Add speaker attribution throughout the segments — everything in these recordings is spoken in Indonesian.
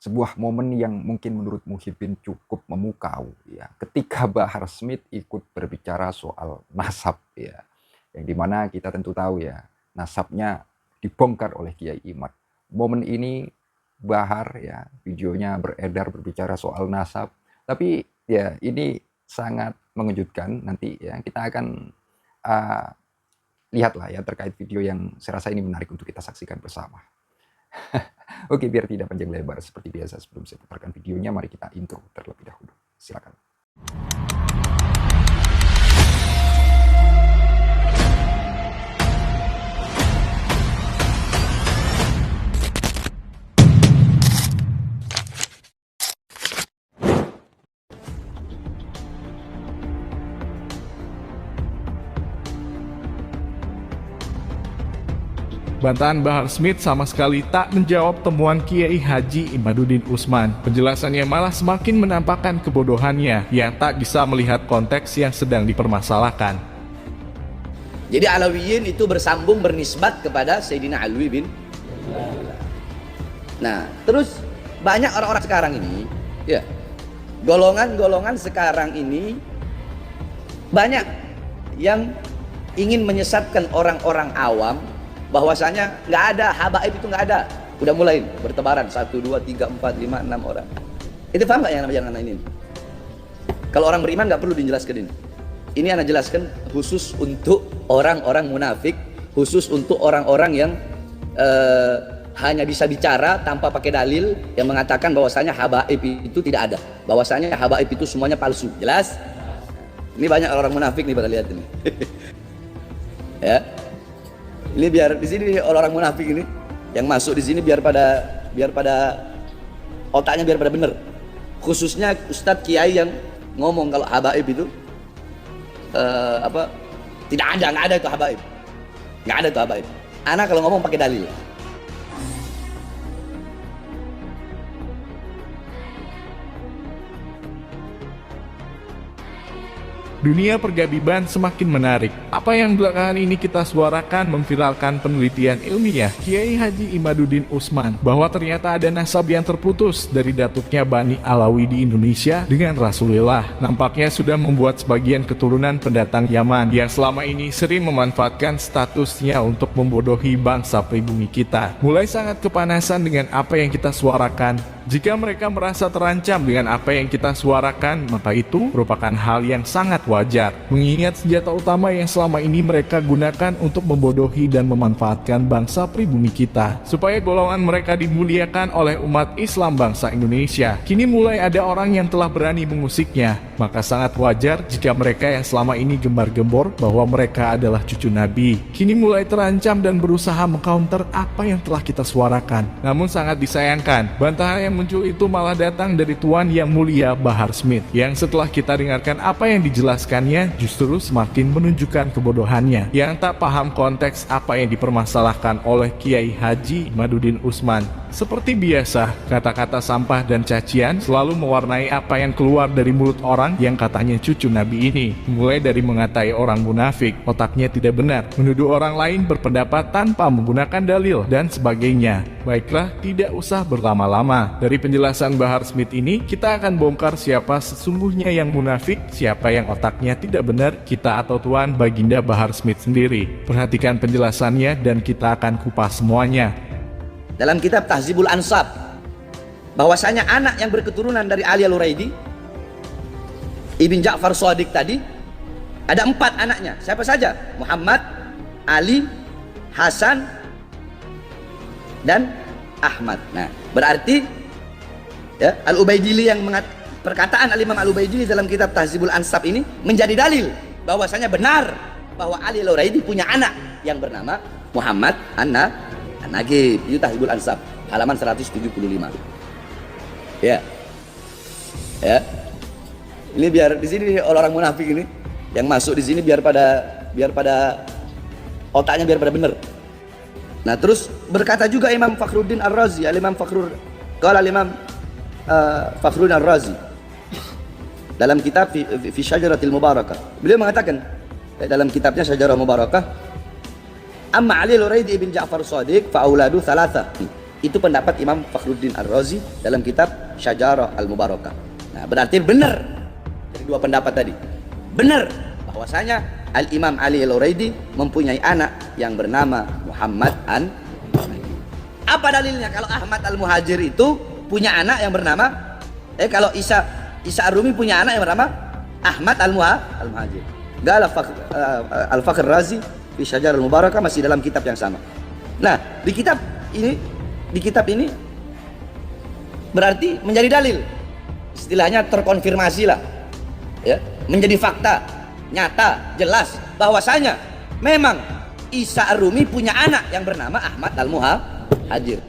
Speaker 1: sebuah momen yang mungkin menurut Muhyiddin cukup memukau ya, ketika Bahar Smith ikut berbicara soal nasab ya, yang dimana kita tentu tahu ya, nasabnya dibongkar oleh Kiai Imad. Momen ini Bahar ya, videonya beredar berbicara soal nasab, tapi ya ini sangat mengejutkan. Nanti ya kita akan uh, lihatlah ya terkait video yang saya rasa ini menarik untuk kita saksikan bersama. Oke, biar tidak panjang lebar seperti biasa, sebelum saya putarkan videonya, mari kita intro terlebih dahulu. Silakan.
Speaker 2: Bantahan Bahar Smith sama sekali tak menjawab temuan Kiai Haji Imaduddin Utsman. Penjelasannya malah semakin menampakkan kebodohannya yang tak bisa melihat konteks yang sedang dipermasalahkan.
Speaker 3: Jadi Alawiyin itu bersambung bernisbat kepada Sayyidina Alwi bin. Nah, terus banyak orang-orang sekarang ini, ya, golongan-golongan sekarang ini banyak yang ingin menyesatkan orang-orang awam bahwasanya nggak ada habaib, itu nggak ada. Udah mulai bertebaran 1, 2, 3, 4, 5, 6 orang. Itu paham nggak yang namanya ini? Kalau orang beriman nggak perlu dijelaskan ini. Ini anak jelaskan khusus untuk orang-orang munafik, khusus untuk orang-orang yang hanya bisa bicara tanpa pakai dalil, yang mengatakan bahwasanya habaib itu tidak ada, bahwasanya habaib itu semuanya palsu. Jelas? Ini banyak orang munafik nih, pada lihat ini. Ya. Ini biar di sini orang munafik ini yang masuk di sini biar pada otaknya biar pada bener. Khususnya Ustadz Kiai yang ngomong kalau habaib itu tidak ada, nggak ada itu habaib, nggak ada itu habaib. Anak kalau ngomong pakai dalil.
Speaker 2: Dunia pergabiban semakin menarik. Apa yang belakangan ini kita suarakan memviralkan penelitian ilmiah Kiai Haji Imaduddin Utsman bahwa ternyata ada nasab yang terputus dari datuknya Bani Alawi di Indonesia dengan Rasulullah. Nampaknya sudah membuat sebagian keturunan pendatang Yaman yang selama ini sering memanfaatkan statusnya untuk membodohi bangsa pribumi kita. Mulai sangat kepanasan dengan apa yang kita suarakan. Jika mereka merasa terancam dengan apa yang kita suarakan, maka itu merupakan hal yang sangat wajar. Mengingat senjata utama yang selama ini mereka gunakan untuk membodohi dan memanfaatkan bangsa pribumi kita, supaya golongan mereka dimuliakan oleh umat Islam bangsa Indonesia. Kini mulai ada orang yang telah berani mengusiknya, maka sangat wajar jika mereka yang selama ini gembar-gembor bahwa mereka adalah cucu Nabi, kini mulai terancam dan berusaha mengcounter apa yang telah kita suarakan. Namun sangat disayangkan, bantahan yang muncul itu malah datang dari Tuan Yang Mulia Bahar Smith, yang setelah kita dengarkan apa yang dijelaskannya justru semakin menunjukkan kebodohannya, yang tak paham konteks apa yang dipermasalahkan oleh Kiai Haji Imaduddin Utsman. Seperti biasa, kata-kata sampah dan cacian selalu mewarnai apa yang keluar dari mulut orang yang katanya cucu Nabi ini. Mulai dari mengatai orang munafik, otaknya tidak benar, menuduh orang lain berpendapat tanpa menggunakan dalil, dan sebagainya. Baiklah, tidak usah berlama-lama. Dari penjelasan Bahar Smith ini, kita akan bongkar siapa sesungguhnya yang munafik, siapa yang otaknya tidak benar, kita atau Tuan Baginda Bahar Smith sendiri. Perhatikan penjelasannya dan kita akan kupas semuanya.
Speaker 3: Dalam kitab Tahzibul Ansab, bahwasanya anak yang berketurunan dari Ali Al-Uraidi Ibn Ja'far Shadiq tadi ada 4 anaknya. Siapa saja? Muhammad, Ali, Hasan, dan Ahmad. Nah, berarti ya, Al-Ubaidili yang perkataan Al-Imam Al-Ubaidili dalam kitab Tahzibul Ansab ini menjadi dalil bahwasanya benar bahwa Ali Al-Uraidi punya anak yang bernama Muhammad An-Nagib. Itu Tahzibul Ansab halaman 175. Ya. Ya. Ini biar di sini orang munafik ini yang masuk di sini biar pada otaknya biar pada bener. Nah, terus berkata juga Imam Fakhruddin Ar-Razi, Al-Imam Fakhruddin Ar-Razi dalam kitab fi Syajaratil Mubarakah. Beliau mengatakan dalam kitabnya Syajarah Mubarakah, amma Ali Al-Uraidi ibn Ja'far Shadiq fa auladu thalatha. Itu pendapat Imam Fakhruddin Ar-Razi dalam kitab Syajarah Al-Mubarakah. Nah, berarti benar dari dua pendapat tadi. Benar bahwasanya Al-Imam Ali Al-Uraidi mempunyai anak yang bernama Muhammad Al-Muhajir. Apa dalilnya kalau Ahmad Al-Muhajir itu punya anak yang bernama kalau Isa Ar-Rumi punya anak yang bernama Ahmad Al-Muhajir. Qala Al-Fakhr Razi fi Syajarah Al-Mubarakah, masih dalam kitab yang sama. Nah, di kitab ini berarti menjadi dalil, istilahnya terkonfirmasi lah, ya, menjadi fakta nyata jelas bahwasanya memang Isa Ar-Rumi punya anak yang bernama Ahmad Al-Muhajir.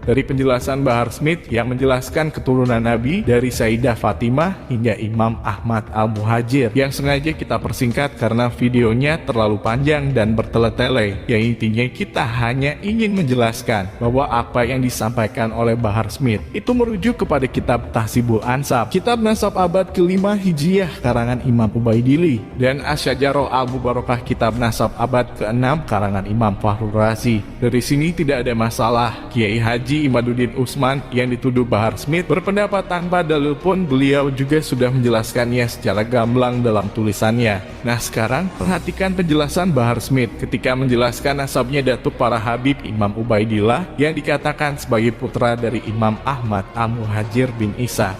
Speaker 2: Dari penjelasan Bahar Smith yang menjelaskan keturunan Nabi dari Sayyidah Fatimah hingga Imam Ahmad Al-Muhajir, yang sengaja kita persingkat karena videonya terlalu panjang dan bertele-tele, yang intinya kita hanya ingin menjelaskan bahwa apa yang disampaikan oleh Bahar Smith itu merujuk kepada kitab Tahzibul Ansab, kitab nasab abad ke-5 Hijriah karangan Imam Ubaidillah, dan Asy-Syajarah Al-Mubarakah kitab nasab abad ke-6 karangan Imam Fakhrul Razi. Dari sini tidak ada masalah. Kiai Haji Imaduddin Utsman yang dituduh Bahar Smith berpendapat tanpa dalil pun beliau juga sudah menjelaskannya secara gamblang dalam tulisannya. Nah, sekarang perhatikan penjelasan Bahar Smith ketika menjelaskan nasabnya Datuk para Habib Imam Ubaidillah yang dikatakan sebagai putra dari Imam Ahmad Al-Muhajir bin Isa.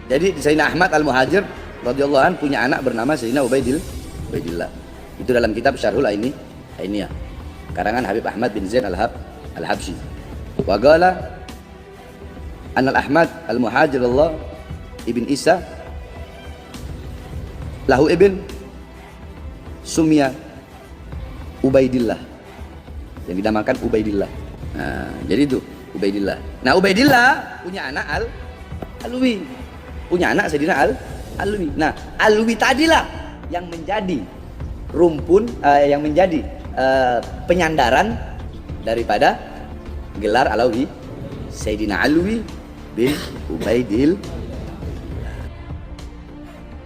Speaker 3: Jadi Sayyidina Ahmad Al-Muhajir radhiyallahu anhu punya anak bernama Sayyidina Ubaidillah. Itu dalam kitab Syarhul Ainiyah karangan Habib Ahmad bin Zain Al-Habsyi. Wa qala anna Ahmad Al-Muhajir Allah ibn Isa lahu ibn sumya Ubaidillah, yang dinamakan Ubaidillah. Nah, jadi itu Ubaidillah. Nah, Ubaidillah punya anak Alwi, punya anak Sayyidina Alwi. Nah, Alwi tadilah yang menjadi rumpun, yang menjadi penyandaran daripada gelar Alawi, Sayyidina Alwi bin Ubaidillah.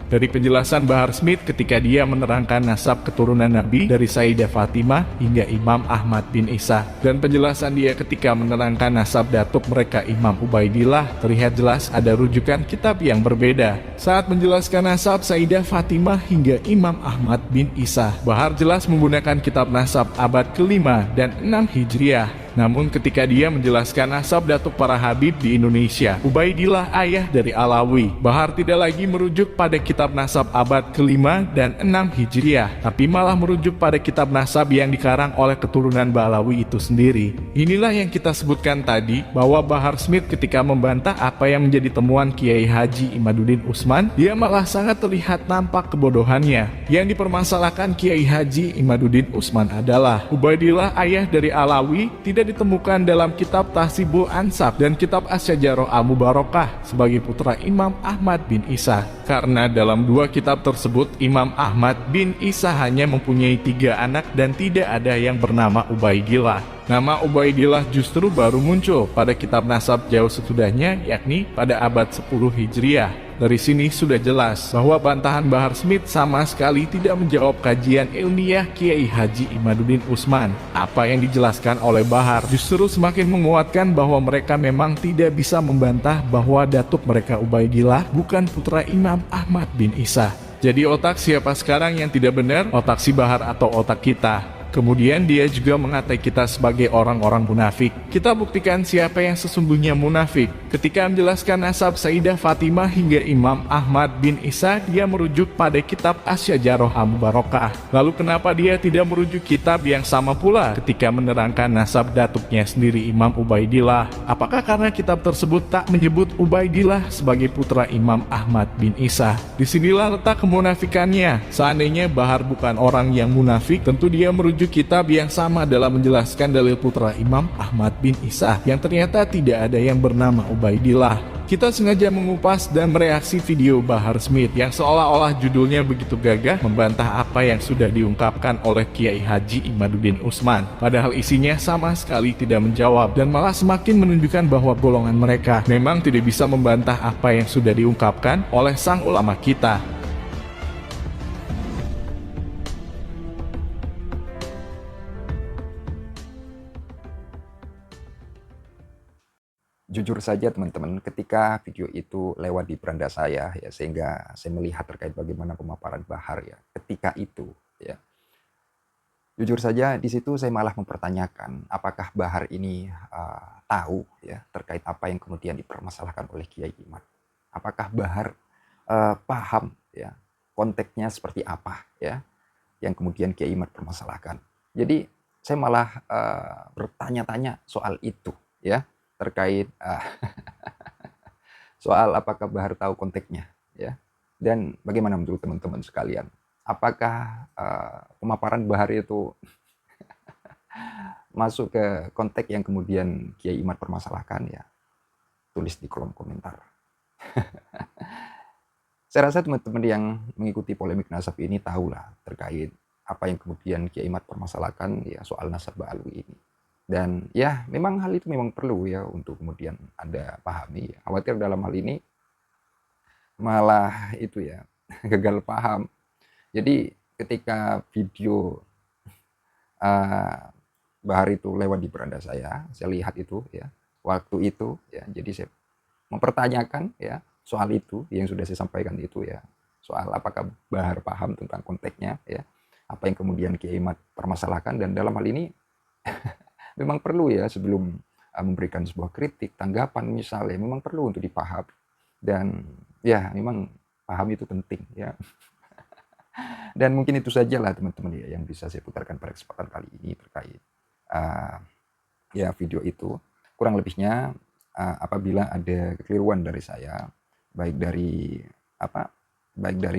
Speaker 2: Dari penjelasan Bahar Smith ketika dia menerangkan nasab keturunan Nabi dari Sayyidah Fatimah hingga Imam Ahmad bin Isa, dan penjelasan dia ketika menerangkan nasab datuk mereka Imam Ubaidillah, terlihat jelas ada rujukan kitab yang berbeda. Saat menjelaskan nasab Sayyidah Fatimah hingga Imam Ahmad bin Isa, Bahar jelas menggunakan kitab nasab abad ke-5 dan 6 Hijriah. Namun ketika dia menjelaskan nasab datuk para Habib di Indonesia, Ubaidillah ayah dari Alawi, Bahar tidak lagi merujuk pada kitab nasab abad ke-5 dan 6 Hijriah, tapi malah merujuk pada kitab nasab yang dikarang oleh keturunan Balawi itu sendiri. Inilah yang kita sebutkan tadi, bahwa Bahar Smith ketika membantah apa yang menjadi temuan Kiai Haji Imaduddin Utsman, dia malah sangat terlihat nampak kebodohannya. Yang dipermasalahkan Kiai Haji Imaduddin Utsman adalah Ubaidillah ayah dari Alawi tidak ditemukan dalam kitab Tahzibul Ansab dan kitab Asy-Syajarah Al-Mubarakah sebagai putra Imam Ahmad bin Isa. Karena dalam dua kitab tersebut Imam Ahmad bin Isa hanya mempunyai 3 anak dan tidak ada yang bernama Ubaidillah. Nama Ubaidillah justru baru muncul pada kitab nasab jauh sesudahnya, yakni pada abad 10 Hijriah. Dari sini sudah jelas bahwa bantahan Bahar Smith sama sekali tidak menjawab kajian ilmiah Kiai Haji Imaduddin Utsman. Apa yang dijelaskan oleh Bahar justru semakin menguatkan bahwa mereka memang tidak bisa membantah bahwa datuk mereka Ubaidillah bukan putra Imam Ahmad bin Isa. Jadi otak siapa sekarang yang tidak benar? Otak si Bahar atau otak kita? Kemudian dia juga mengatai kita sebagai orang-orang munafik. Kita buktikan siapa yang sesungguhnya munafik. Ketika menjelaskan nasab Sayyidah Fatimah hingga Imam Ahmad bin Isa, dia merujuk pada kitab Asy-Syajarah Al-Mubarakah. Lalu kenapa dia tidak merujuk kitab yang sama pula ketika menerangkan nasab datuknya sendiri Imam Ubaidillah? Apakah karena kitab tersebut tak menyebut Ubaidillah sebagai putra Imam Ahmad bin Isa? Disinilah letak kemunafikannya. Seandainya Bahar bukan orang yang munafik, tentu dia merujuk kitab yang sama dalam menjelaskan dalil putra Imam Ahmad bin Isa yang ternyata tidak ada yang bernama Ubaidillah. Kita sengaja mengupas dan mereaksi video Bahar Smith yang seolah-olah judulnya begitu gagah membantah apa yang sudah diungkapkan oleh Kiai Haji Imaduddin Utsman. Padahal isinya sama sekali tidak menjawab dan malah semakin menunjukkan bahwa golongan mereka memang tidak bisa membantah apa yang sudah diungkapkan oleh sang ulama kita.
Speaker 1: Jujur saja teman-teman, ketika video itu lewat di beranda saya ya, sehingga saya melihat terkait bagaimana pemaparan Bahar ya, ketika itu ya. Jujur saja di situ saya malah mempertanyakan apakah Bahar ini tahu ya terkait apa yang kemudian dipermasalahkan oleh Kiai Imad. Apakah Bahar paham ya konteksnya seperti apa ya yang kemudian Kiai Imad permasalahkan. Jadi saya malah bertanya-tanya soal itu ya terkait soal apakah Bahar tahu konteksnya ya. Dan bagaimana menurut teman-teman sekalian? Apakah pemaparan Bahar itu masuk ke konteks yang kemudian Kiai Imad permasalahkan ya? Tulis di kolom komentar. Saya rasa teman-teman yang mengikuti polemik nasab ini tahulah terkait apa yang kemudian Kiai Imad permasalahkan ya soal nasab Ba'alwi ini. Dan ya memang hal itu memang perlu ya untuk kemudian Anda pahami. Khawatir dalam hal ini malah itu ya gagal paham. Jadi ketika video Bahar itu lewat di beranda saya lihat itu ya waktu itu ya, jadi saya mempertanyakan ya soal itu yang sudah saya sampaikan itu ya, soal apakah Bahar paham tentang konteksnya ya, apa yang kemudian Kiai Imad permasalahkan. Dan dalam hal ini memang perlu ya sebelum memberikan sebuah kritik, tanggapan misalnya, memang perlu untuk dipahami. Dan ya memang paham itu penting ya. Dan mungkin itu sajalah teman-teman ya yang bisa saya putarkan pada kesempatan kali ini terkait ya video itu. Kurang lebihnya apabila ada kekeliruan dari saya, baik dari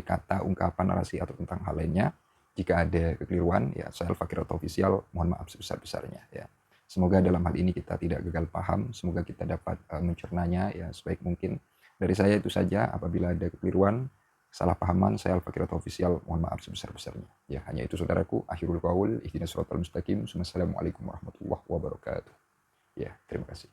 Speaker 1: kata, ungkapan, narasi atau tentang hal lainnya, jika ada kekeliruan ya saya Al-Fakir Official mohon maaf sebesar-besarnya ya. Semoga dalam hal ini kita tidak gagal paham, semoga kita dapat mencernanya ya sebaik mungkin. Dari saya itu saja. Apabila ada kekeliruan, kesalahpahaman, saya Al-Fakir Official mohon maaf sebesar-besarnya. Ya, hanya itu saudaraku. Akhirul qaul, ihdinas siratal mustaqim. Wassalamualaikum warahmatullahi wabarakatuh. Ya, terima kasih.